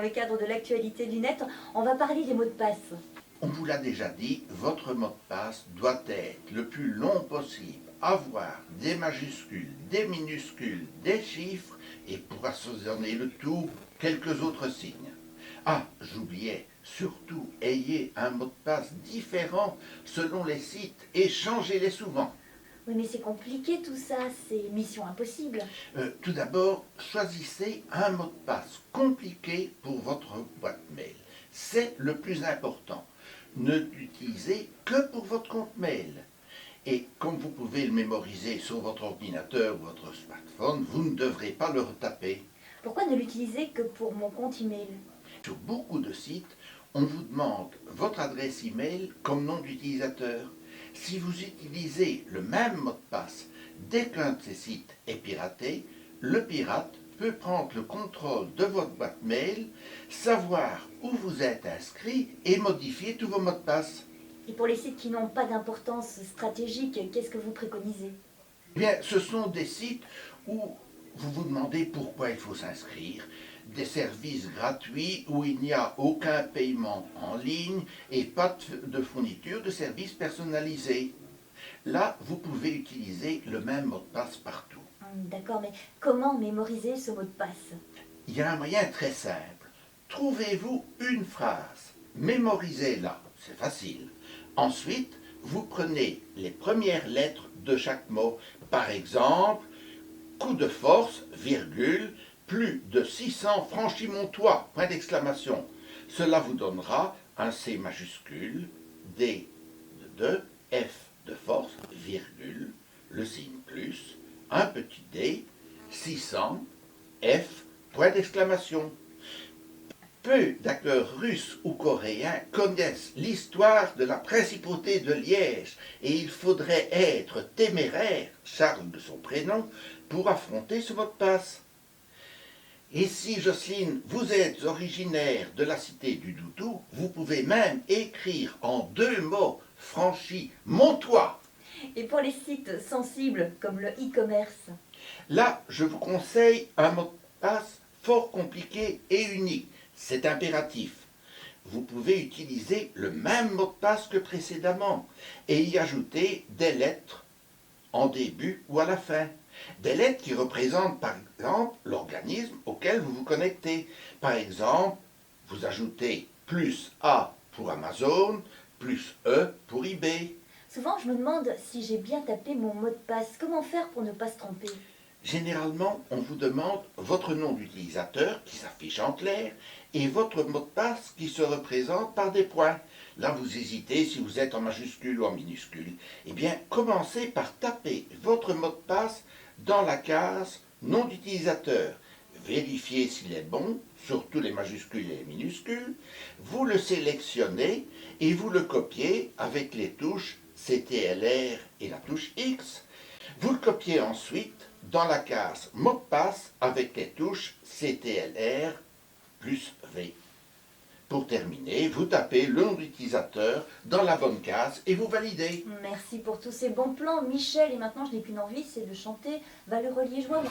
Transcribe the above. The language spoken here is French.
le cadre de l'actualité du net, on va parler des mots de passe. On vous l'a déjà dit, votre mot de passe doit être le plus long possible, avoir des majuscules, des minuscules, des chiffres et pour assaisonner le tout, quelques autres signes. Ah, j'oubliais, surtout ayez un mot de passe différent selon les sites et changez-les souvent. Oui, mais c'est compliqué tout ça, c'est mission impossible. Tout d'abord, choisissez un mot de passe compliqué pour votre boîte mail. C'est le plus important. Ne l'utilisez que pour votre compte mail. Et comme vous pouvez le mémoriser sur votre ordinateur ou votre smartphone, vous ne devrez pas le retaper. Pourquoi ne l'utiliser que pour mon compte email? Sur beaucoup de sites, on vous demande votre adresse email comme nom d'utilisateur. Si vous utilisez le même mot de passe dès qu'un de ces sites est piraté, le pirate peut prendre le contrôle de votre boîte mail, savoir où vous êtes inscrit et modifier tous vos mots de passe. Et pour les sites qui n'ont pas d'importance stratégique, qu'est-ce que vous préconisez? Eh bien, ce sont des sites où vous vous demandez pourquoi il faut s'inscrire, des services gratuits où il n'y a aucun paiement en ligne et pas de fourniture de services personnalisés. Là, vous pouvez utiliser le même mot de passe partout. D'accord, mais comment mémoriser ce mot de passe? Il y a un moyen très simple. Trouvez-vous une phrase, mémorisez-la, c'est facile. Ensuite, vous prenez les premières lettres de chaque mot. Par exemple, coup de force, virgule, plus de 600 Franchimontois, point d'exclamation. Cela vous donnera un C majuscule, D de 2, F de force, virgule, le signe plus, un petit D, 600, F, point d'exclamation. Peu d'acteurs russes ou coréens connaissent l'histoire de la principauté de Liège et il faudrait être téméraire, Charles de son prénom, pour affronter ce mot de passe. Et si, Jocelyne, vous êtes originaire de la cité du Doudou, vous pouvez même écrire en 2 mots franchis Montois. Et pour les sites sensibles comme le e-commerce? Là, je vous conseille un mot de passe fort compliqué et unique. C'est impératif. Vous pouvez utiliser le même mot de passe que précédemment et y ajouter des lettres en début ou à la fin. Des lettres qui représentent par exemple l'organisme auquel vous vous connectez. Par exemple, vous ajoutez plus A pour Amazon, plus E pour eBay. Souvent, je me demande si j'ai bien tapé mon mot de passe. Comment faire pour ne pas se tromper? Généralement, on vous demande votre nom d'utilisateur qui s'affiche en clair et votre mot de passe qui se représente par des points. Là, vous hésitez si vous êtes en majuscule ou en minuscule. Eh bien, commencez par taper votre mot de passe dans la case nom d'utilisateur. Vérifiez s'il est bon, surtout les majuscules et les minuscules. Vous le sélectionnez et vous le copiez avec les touches CTRL et la touche X. Vous le copiez ensuite dans la case mot de passe avec les touches CTRL plus V. Pour terminer, vous tapez le nom d'utilisateur dans la bonne case et vous validez. Merci pour tous ces bons plans, Michel. Et maintenant, je n'ai qu'une envie, c'est de chanter Valeureux Liégeois.